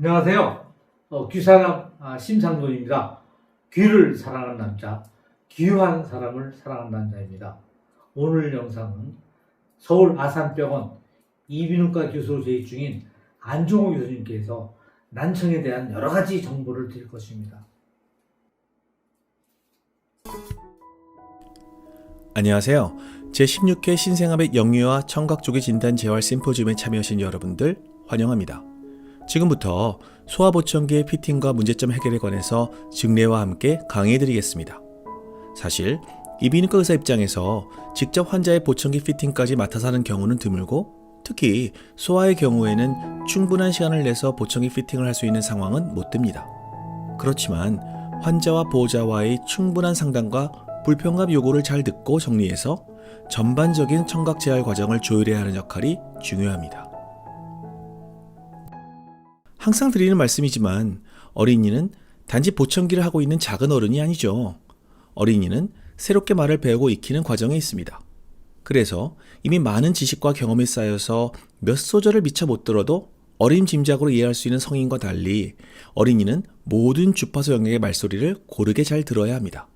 안녕하세요. 귀사람 심상돈입니다. 귀를 사랑하는 남자, 귀한 사람을 사랑하는 남자입니다. 오늘 영상은 서울 아산병원 이비인후과 교수로 재직 중인 안종호 교수님께서 난청에 대한 여러 가지 정보를 드릴 것입니다. 안녕하세요. 제16회 신생아백 영유아 청각조기 진단 재활 심포지움에 참여하신 여러분들 환영합니다. 지금부터 소아보청기의 피팅과 문제점 해결에 관해서 증례와 함께 강의해드리겠습니다. 사실 이비인후과 의사 입장에서 직접 환자의 보청기 피팅까지 맡아서 하는 경우는 드물고, 특히 소아의 경우에는 충분한 시간을 내서 보청기 피팅을 할 수 있는 상황은 못 됩니다. 그렇지만 환자와 보호자와의 충분한 상담과 불편감 요구를 잘 듣고 정리해서 전반적인 청각 재활 과정을 조율해야 하는 역할이 중요합니다. 항상 드리는 말씀이지만 어린이는 단지 보청기를 하고 있는 작은 어른이 아니죠. 어린이는 새롭게 말을 배우고 익히는 과정에 있습니다. 그래서 이미 많은 지식과 경험이 쌓여서 몇 소절을 미처 못 들어도 어림짐작으로 이해할 수 있는 성인과 달리 어린이는 모든 주파수 영역의 말소리를 고르게 잘 들어야 합니다.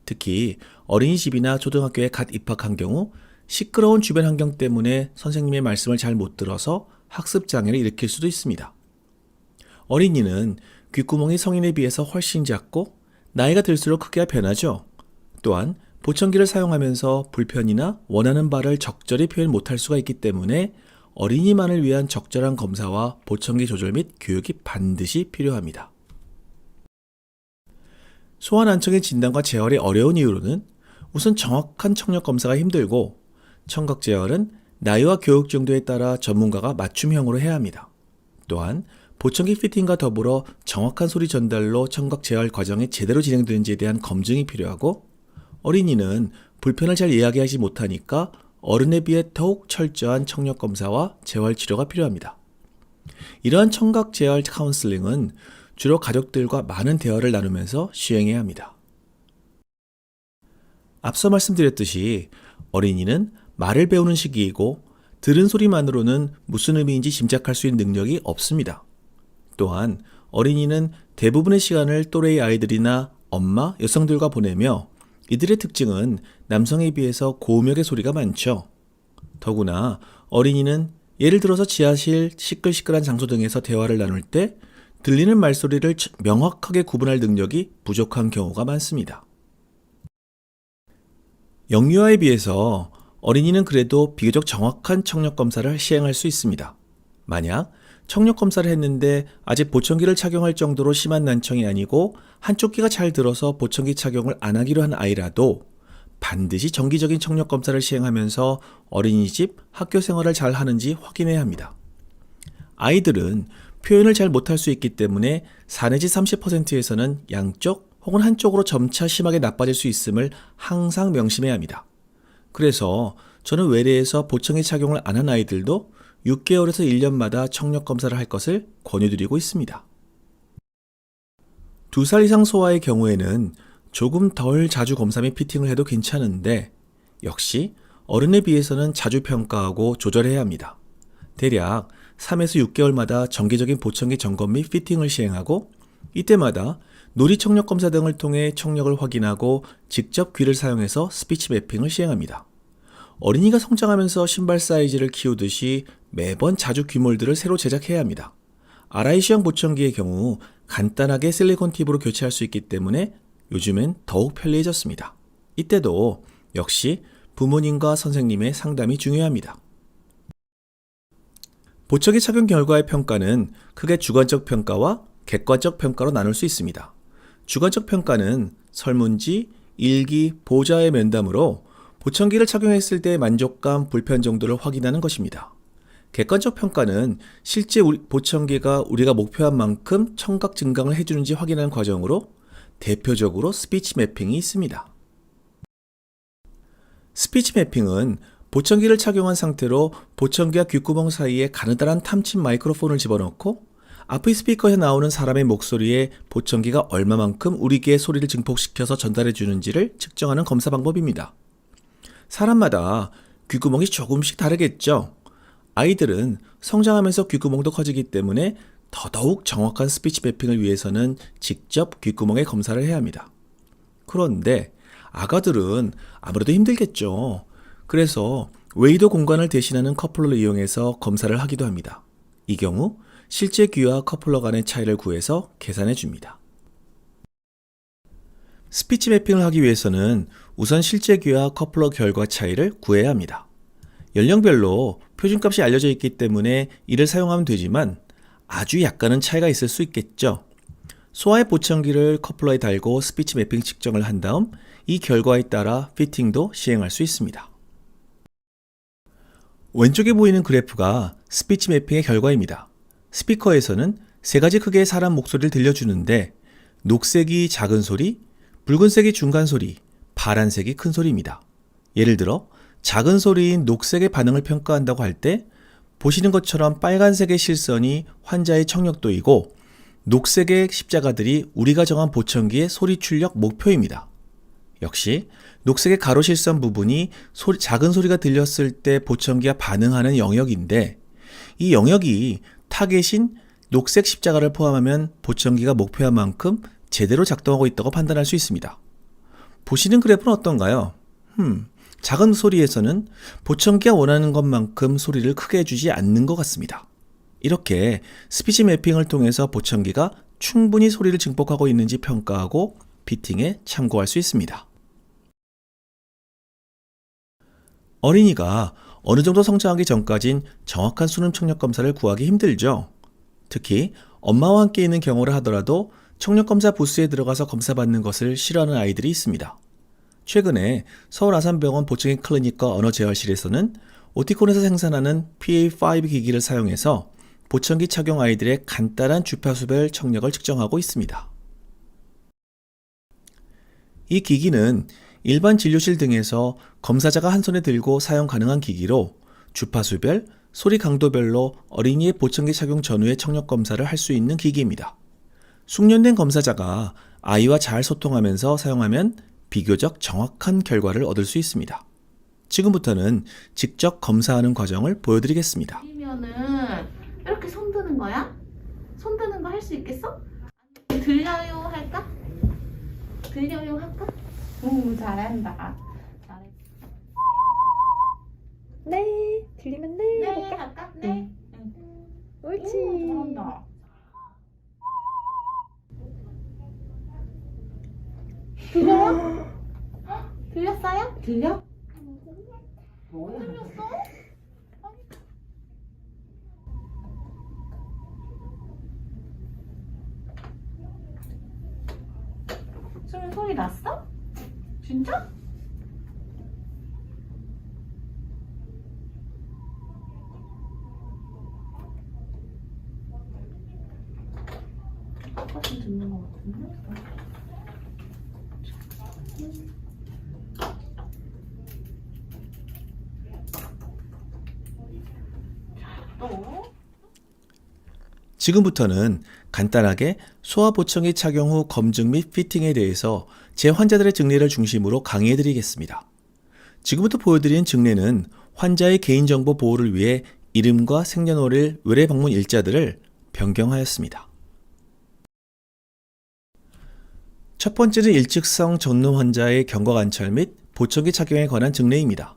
특히 어린이집이나 초등학교에 갓 입학한 경우 시끄러운 주변 환경 때문에 선생님의 말씀을 잘 못 들어서 학습 장애를 일으킬 수도 있습니다. 어린이는 귓구멍이 성인에 비해서 훨씬 작고 나이가 들수록 크기가 변하죠. 또한 보청기를 사용하면서 불편이나 원하는 바를 적절히 표현 못할 수가 있기 때문에 어린이만을 위한 적절한 검사와 보청기 조절 및 교육이 반드시 필요합니다. 소아 난청의 진단과 재활이 어려운 이유로는 우선 정확한 청력 검사가 힘들고, 청각 재활은 나이와 교육 정도에 따라 전문가가 맞춤형으로 해야 합니다. 또한 보청기 피팅과 더불어 정확한 소리 전달로 청각 재활 과정이 제대로 진행되는지에 대한 검증이 필요하고, 어린이는 불편을 잘 이야기하지 못하니까 어른에 비해 더욱 철저한 청력 검사와 재활 치료가 필요합니다. 이러한 청각 재활 카운슬링은 주로 가족들과 많은 대화를 나누면서 시행해야 합니다. 앞서 말씀드렸듯이 어린이는 말을 배우는 시기이고 들은 소리만으로는 무슨 의미인지 짐작할 수 있는 능력이 없습니다. 또한 어린이는 대부분의 시간을 또래의 아이들이나 엄마, 여성들과 보내며 이들의 특징은 남성에 비해서 고음역의 소리가 많죠. 더구나 어린이는 예를 들어서 지하실, 시끌시끌한 장소 등에서 대화를 나눌 때 들리는 말소리를 명확하게 구분할 능력이 부족한 경우가 많습니다. 영유아에 비해서 어린이는 그래도 비교적 정확한 청력 검사를 시행할 수 있습니다. 만약 청력 검사를 했는데 아직 보청기를 착용할 정도로 심한 난청이 아니고 한쪽 귀가 잘 들어서 보청기 착용을 안 하기로 한 아이라도 반드시 정기적인 청력 검사를 시행하면서 어린이집, 학교 생활을 잘 하는지 확인해야 합니다. 아이들은 표현을 잘 못할 수 있기 때문에 4 내지 30%에서는 양쪽 혹은 한쪽으로 점차 심하게 나빠질 수 있음을 항상 명심해야 합니다. 그래서 저는 외래에서 보청기 착용을 안 한 아이들도 6개월에서 1년마다 청력 검사를 할 것을 권유드리고 있습니다. 2살 이상 소아의 경우에는 조금 덜 자주 검사 및 피팅을 해도 괜찮은데, 역시 어른에 비해서는 자주 평가하고 조절해야 합니다. 대략 3에서 6개월마다 정기적인 보청기 점검 및 피팅을 시행하고, 이때마다 누리 청력 검사 등을 통해 청력을 확인하고 직접 귀를 사용해서 스피치 매핑을 시행합니다. 어린이가 성장하면서 신발 사이즈를 키우듯이 매번 자주 귀몰드를 새로 제작해야 합니다. RIC형 보청기의 경우 간단하게 실리콘 팁으로 교체할 수 있기 때문에 요즘엔 더욱 편리해졌습니다. 이때도 역시 부모님과 선생님의 상담이 중요합니다. 보청기 착용 결과의 평가는 크게 주관적 평가와 객관적 평가로 나눌 수 있습니다. 주관적 평가는 설문지, 일기, 보호자의 면담으로 보청기를 착용했을 때의 만족감, 불편 정도를 확인하는 것입니다. 객관적 평가는 실제 보청기가 우리가 목표한 만큼 청각 증강을 해주는지 확인하는 과정으로 대표적으로 스피치 매핑이 있습니다. 스피치 매핑은 보청기를 착용한 상태로 보청기와 귓구멍 사이에 가느다란 탐침 마이크로폰을 집어넣고 앞의 스피커에 나오는 사람의 목소리에 보청기가 얼마만큼 우리 귀에 소리를 증폭시켜서 전달해 주는지를 측정하는 검사 방법입니다. 사람마다 귓구멍이 조금씩 다르겠죠. 아이들은 성장하면서 귓구멍도 커지기 때문에 더더욱 정확한 스피치 매핑을 위해서는 직접 귓구멍에 검사를 해야 합니다. 그런데 아가들은 아무래도 힘들겠죠. 그래서 웨이더 공간을 대신하는 커플러를 이용해서 검사를 하기도 합니다. 이 경우 실제 귀와 커플러 간의 차이를 구해서 계산해 줍니다. 스피치 매핑을 하기 위해서는 우선 실제 귀와 커플러 결과 차이를 구해야 합니다. 연령별로 표준값이 알려져 있기 때문에 이를 사용하면 되지만 아주 약간은 차이가 있을 수 있겠죠. 소아의 보청기를 커플러에 달고 스피치 매핑 측정을 한 다음 이 결과에 따라 피팅도 시행할 수 있습니다. 왼쪽에 보이는 그래프가 스피치 매핑의 결과입니다. 스피커에서는 세 가지 크기의 사람 목소리를 들려주는데 녹색이 작은 소리, 붉은색이 중간 소리, 파란색이 큰 소리입니다. 예를 들어 작은 소리인 녹색의 반응을 평가한다고 할 때 보시는 것처럼 빨간색의 실선이 환자의 청력도이고 녹색의 십자가들이 우리가 정한 보청기의 소리 출력 목표입니다. 역시 녹색의 가로 실선 부분이 작은 소리가 들렸을 때 보청기가 반응하는 영역인데 이 영역이 타겟인 녹색 십자가를 포함하면 보청기가 목표한 만큼 제대로 작동하고 있다고 판단할 수 있습니다. 보시는 그래프는 어떤가요? 작은 소리에서는 보청기가 원하는 것만큼 소리를 크게 해주지 않는 것 같습니다. 이렇게 스피치 매핑을 통해서 보청기가 충분히 소리를 증폭하고 있는지 평가하고 피팅에 참고할 수 있습니다. 어린이가 어느 정도 성장하기 전까진 정확한 수능 청력 검사를 구하기 힘들죠. 특히 엄마와 함께 있는 경우를 하더라도 청력 검사 부스에 들어가서 검사받는 것을 싫어하는 아이들이 있습니다. 최근에 서울 아산병원 보청기 클리닉과 언어재활실에서는 오티콘에서 생산하는 PA5 기기를 사용해서 보청기 착용 아이들의 간단한 주파수별 청력을 측정하고 있습니다. 이 기기는 일반 진료실 등에서 검사자가 한 손에 들고 사용 가능한 기기로 주파수별, 소리 강도별로 어린이의 보청기 착용 전후의 청력 검사를 할 수 있는 기기입니다. 숙련된 검사자가 아이와 잘 소통하면서 사용하면 비교적 정확한 결과를 얻을 수 있습니다. 지금부터는 직접 검사하는 과정을 보여드리겠습니다. 아니면은 이렇게 손 드는 거야? 손 드는 거 할 수 있겠어? 들려요 할까? 들려요 할까? 오 잘한다. 잘해. 네, 들리면 네. 네 해볼까? 할까? 네. 옳지. 잘한다. 들려요? 들렸어요? 들려? 뭐야? 들렸어? 소리 났어? 진짜? 똑같이 듣는 것 같은데? 또? 지금부터는 간단하게 소아보청기 착용 후 검증 및 피팅에 대해서 제 환자들의 증례를 중심으로 강의해드리겠습니다. 지금부터 보여드리는 증례는 환자의 개인정보 보호를 위해 이름과 생년월일, 외래 방문 일자들을 변경하였습니다. 첫 번째는 일직성 전노 환자의 경과 관찰 및 보청기 착용에 관한 증례입니다.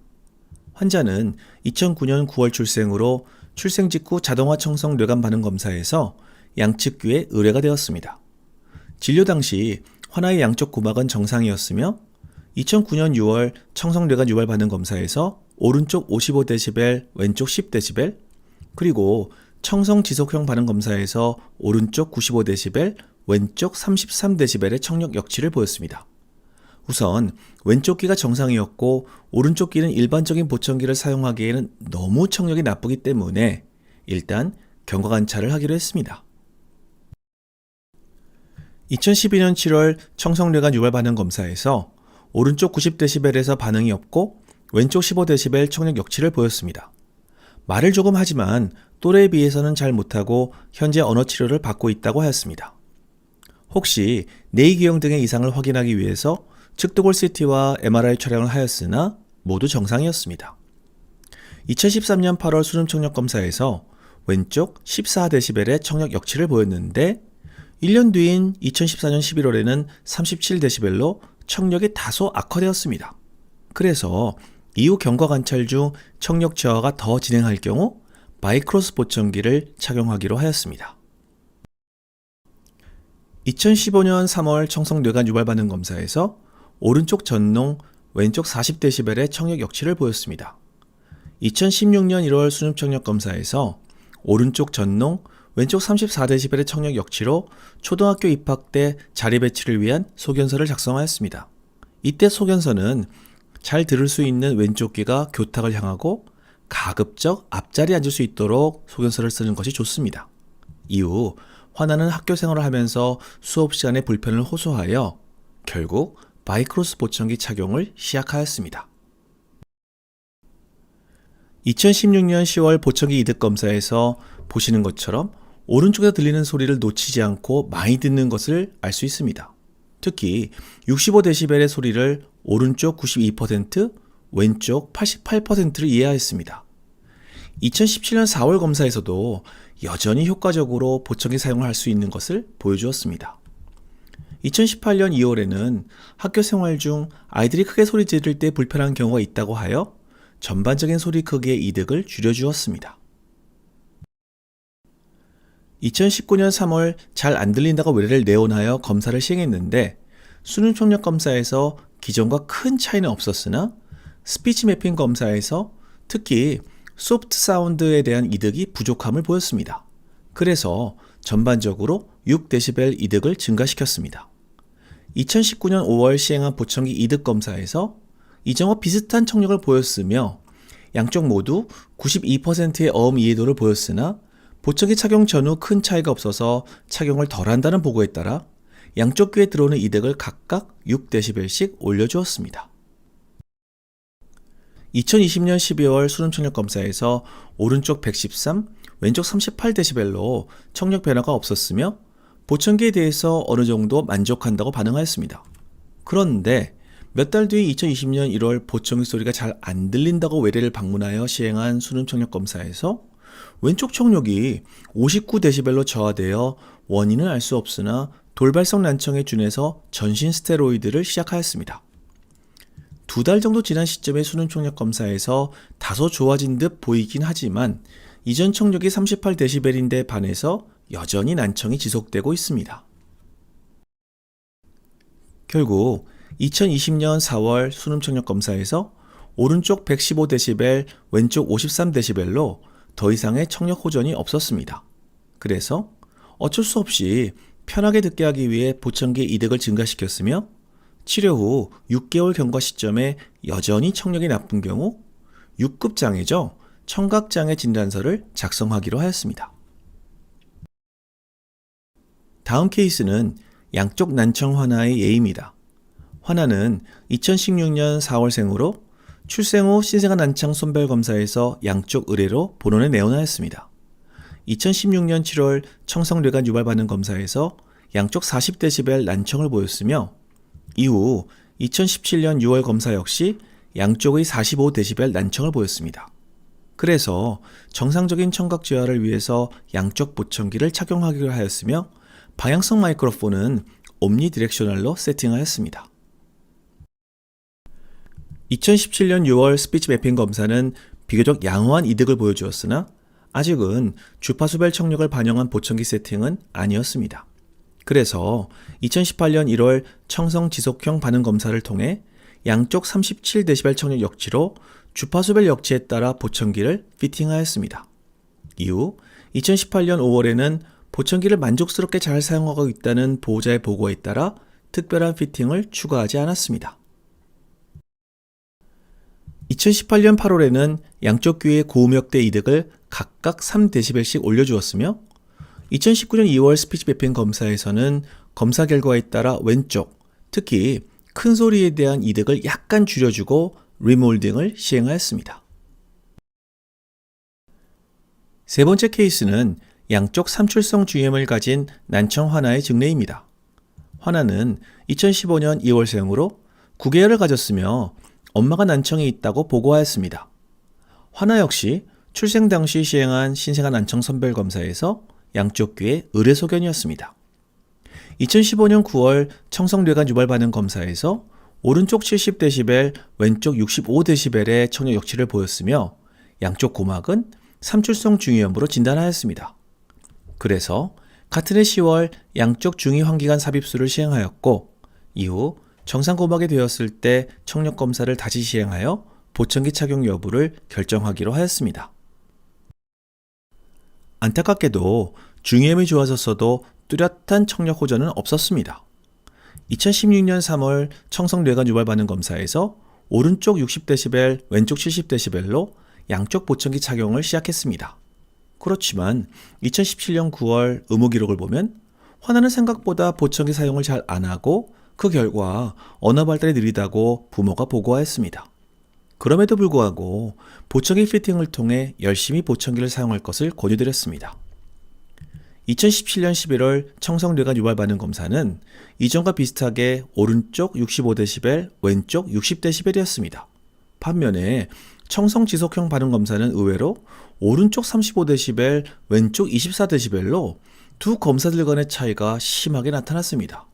환자는 2009년 9월 출생으로 출생 직후 자동화 청성 뇌관 반응 검사에서 양측 귀에 의뢰가 되었습니다. 진료 당시 환아의 양쪽 고막은 정상이었으며 2009년 6월 청성 뇌관 유발 반응 검사에서 오른쪽 55dB, 왼쪽 10dB, 그리고 청성 지속형 반응 검사에서 오른쪽 95dB, 왼쪽 33dB의 청력 역치를 보였습니다. 우선 왼쪽 귀가 정상이었고 오른쪽 귀는 일반적인 보청기를 사용하기에는 너무 청력이 나쁘기 때문에 일단 경과 관찰을 하기로 했습니다. 2012년 7월 청성뇌관 유발 반응 검사에서 오른쪽 90dB에서 반응이 없고 왼쪽 15dB 청력 역치를 보였습니다. 말을 조금 하지만 또래에 비해서는 잘 못하고 현재 언어 치료를 받고 있다고 하였습니다. 혹시 뇌이기형 등의 이상을 확인하기 위해서 측도골 CT와 MRI 촬영을 하였으나 모두 정상이었습니다. 2013년 8월 수능 청력 검사에서 왼쪽 14dB의 청력 역치를 보였는데 1년 뒤인 2014년 11월에는 37dB로 청력이 다소 악화되었습니다. 그래서 이후 경과 관찰 중 청력 저하가 더 진행할 경우 마이크로스 보청기를 착용하기로 하였습니다. 2015년 3월 청성뇌관 유발 반응 검사에서 오른쪽 전농, 왼쪽 40dB의 청력 역치를 보였습니다. 2016년 1월 수능 청력 검사에서 오른쪽 전농, 왼쪽 34dB의 청력 역치로 초등학교 입학 때 자리 배치를 위한 소견서를 작성하였습니다. 이때 소견서는 잘 들을 수 있는 왼쪽 귀가 교탁을 향하고 가급적 앞자리에 앉을 수 있도록 소견서를 쓰는 것이 좋습니다. 이후 화나는 학교 생활을 하면서 수업 시간에 불편을 호소하여 결국 마이크로스 보청기 착용을 시작하였습니다. 2016년 10월 보청기 이득 검사에서 보시는 것처럼 오른쪽에서 들리는 소리를 놓치지 않고 많이 듣는 것을 알 수 있습니다. 특히 65dB의 소리를 오른쪽 92%, 왼쪽 88%를 이해하였습니다. 2017년 4월 검사에서도 여전히 효과적으로 보청기 사용을 할 수 있는 것을 보여주었습니다. 2018년 2월에는 학교 생활 중 아이들이 크게 소리 지를 때 불편한 경우가 있다고 하여 전반적인 소리 크기의 이득을 줄여주었습니다. 2019년 3월 잘 안 들린다고 외래를 내원하여 검사를 시행했는데 수능 청력 검사에서 기존과 큰 차이는 없었으나 스피치 매핑 검사에서 특히 소프트 사운드에 대한 이득이 부족함을 보였습니다. 그래서 전반적으로 6dB 이득을 증가시켰습니다. 2019년 5월 시행한 보청기 이득 검사에서 이전과 비슷한 청력을 보였으며 양쪽 모두 92%의 어음 이해도를 보였으나 보청기 착용 전후 큰 차이가 없어서 착용을 덜 한다는 보고에 따라 양쪽 귀에 들어오는 이득을 각각 6dB씩 올려주었습니다. 2020년 12월 수능 청력 검사에서 오른쪽 113, 왼쪽 38dB로 청력 변화가 없었으며 보청기에 대해서 어느 정도 만족한다고 반응하였습니다. 그런데 몇 달 뒤 2020년 1월 보청기 소리가 잘 안 들린다고 외래를 방문하여 시행한 수능 청력 검사에서 왼쪽 청력이 59dB로 저하되어 원인은 알 수 없으나 돌발성 난청에 준해서 전신 스테로이드를 시작하였습니다. 2달 정도 지난 시점의 수능 청력 검사에서 다소 좋아진 듯 보이긴 하지만 이전 청력이 38dB인데 반해서 여전히 난청이 지속되고 있습니다. 결국 2020년 4월 수능 청력 검사에서 오른쪽 115dB, 왼쪽 53dB로 더 이상의 청력 호전이 없었습니다. 그래서 어쩔 수 없이 편하게 듣게 하기 위해 보청기의 이득을 증가시켰으며 치료 후 6개월 경과 시점에 여전히 청력이 나쁜 경우 6급 장애죠. 청각장애 진단서를 작성하기로 하였습니다. 다음 케이스는 양쪽 난청 환아의 예입니다. 환아는 2016년 4월생으로 출생 후 신생아 난청 손별 검사에서 양쪽 의뢰로 본원에 내원하였습니다. 2016년 7월 청성뇌관 유발 반응 검사에서 양쪽 40dB 난청을 보였으며 이후 2017년 6월 검사 역시 양쪽의 45dB 난청을 보였습니다. 그래서 정상적인 청각 저하를 위해서 양쪽 보청기를 착용하기로 하였으며 방향성 마이크로폰은 옴니 디렉셔널로 세팅하였습니다. 2017년 6월 스피치 매핑 검사는 비교적 양호한 이득을 보여주었으나 아직은 주파수별 청력을 반영한 보청기 세팅은 아니었습니다. 그래서 2018년 1월 청성 지속형 반응 검사를 통해 양쪽 37dB 청력 역치로 주파수별 역치에 따라 보청기를 피팅하였습니다. 이후 2018년 5월에는 보청기를 만족스럽게 잘 사용하고 있다는 보호자의 보고에 따라 특별한 피팅을 추가하지 않았습니다. 2018년 8월에는 양쪽 귀의 고음역대 이득을 각각 3dB씩 올려주었으며 2019년 2월 스피치 매핑 검사에서는 검사 결과에 따라 왼쪽, 특히 큰 소리에 대한 이득을 약간 줄여주고 리몰딩을 시행하였습니다. 세 번째 케이스는 양쪽 삼출성 GM을 가진 난청 환아의 증례입니다. 환아는 2015년 2월생으로 9개월을 가졌으며 엄마가 난청이 있다고 보고하였습니다. 환아 역시 출생 당시 시행한 신생아 난청 선별 검사에서 양쪽 귀의 의뢰소견이었습니다. 2015년 9월 청성뇌관 유발 반응 검사에서 오른쪽 70dB, 왼쪽 65dB의 청력 역치를 보였으며 양쪽 고막은 삼출성 중이염으로 진단하였습니다. 그래서 같은 해 10월 양쪽 중위 환기관 삽입술을 시행하였고 이후 정상 고막이 되었을 때 청력 검사를 다시 시행하여 보청기 착용 여부를 결정하기로 하였습니다. 안타깝게도 중이염이 좋아졌어도 뚜렷한 청력 호전은 없었습니다. 2016년 3월 청성뇌관 유발 반응 검사에서 오른쪽 60dB, 왼쪽 70dB로 양쪽 보청기 착용을 시작했습니다. 그렇지만 2017년 9월 의무 기록을 보면 환자는 생각보다 보청기 사용을 잘 안 하고 그 결과 언어 발달이 느리다고 부모가 보고하였습니다. 그럼에도 불구하고 보청기 피팅을 통해 열심히 보청기를 사용할 것을 권유드렸습니다. 2017년 11월 청성뇌관 유발 반응 검사는 이전과 비슷하게 오른쪽 65dB, 왼쪽 60dB이었습니다. 반면에 청성 지속형 반응 검사는 의외로 오른쪽 35dB, 왼쪽 24dB로 두 검사들 간의 차이가 심하게 나타났습니다.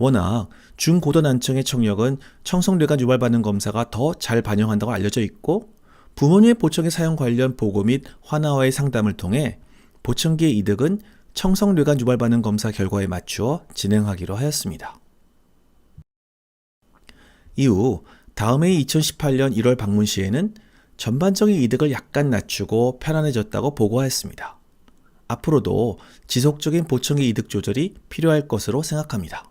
워낙 중고도 난청의 청력은 청성뇌관 유발 반응 검사가 더 잘 반영한다고 알려져 있고 부모님의 보청기 사용 관련 보고 및 환자와의 상담을 통해 보청기의 이득은 청성뇌관 유발 반응 검사 결과에 맞추어 진행하기로 하였습니다. 이후 다음 해인 2018년 1월 방문 시에는 전반적인 이득을 약간 낮추고 편안해졌다고 보고하였습니다. 앞으로도 지속적인 보청기 이득 조절이 필요할 것으로 생각합니다.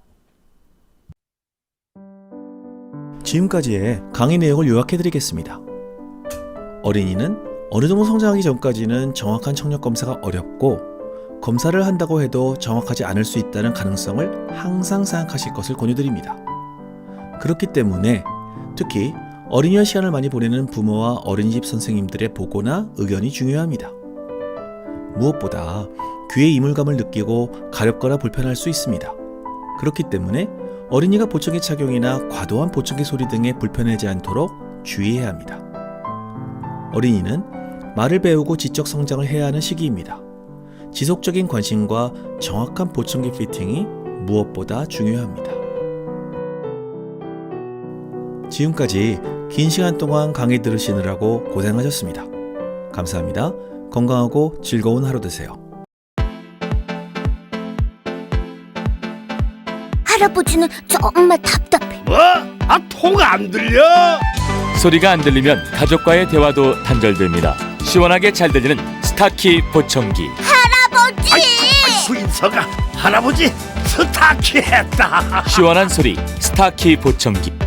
지금까지의 강의 내용을 요약해드리겠습니다. 어린이는 어느 정도 성장하기 전까지는 정확한 청력 검사가 어렵고 검사를 한다고 해도 정확하지 않을 수 있다는 가능성을 항상 생각하실 것을 권유드립니다. 그렇기 때문에 특히 어린이와 시간을 많이 보내는 부모와 어린이집 선생님들의 보고나 의견이 중요합니다. 무엇보다 귀의 이물감을 느끼고 가렵거나 불편할 수 있습니다. 그렇기 때문에 어린이가 보청기 착용이나 과도한 보청기 소리 등에 불편하지 않도록 주의해야 합니다. 어린이는 말을 배우고 지적 성장을 해야 하는 시기입니다. 지속적인 관심과 정확한 보청기 피팅이 무엇보다 중요합니다. 지금까지 긴 시간 동안 강의 들으시느라고 고생하셨습니다. 감사합니다. 건강하고 즐거운 하루 되세요. 할아버지는 정말 답답해. 뭐? 통 안 들려? 소리가 안 들리면 가족과의 대화도 단절됩니다. 시원하게 잘 들리는 스타키 보청기. 할아버지! 수인서가 할아버지 스타키 했다. 시원한 소리 스타키 보청기.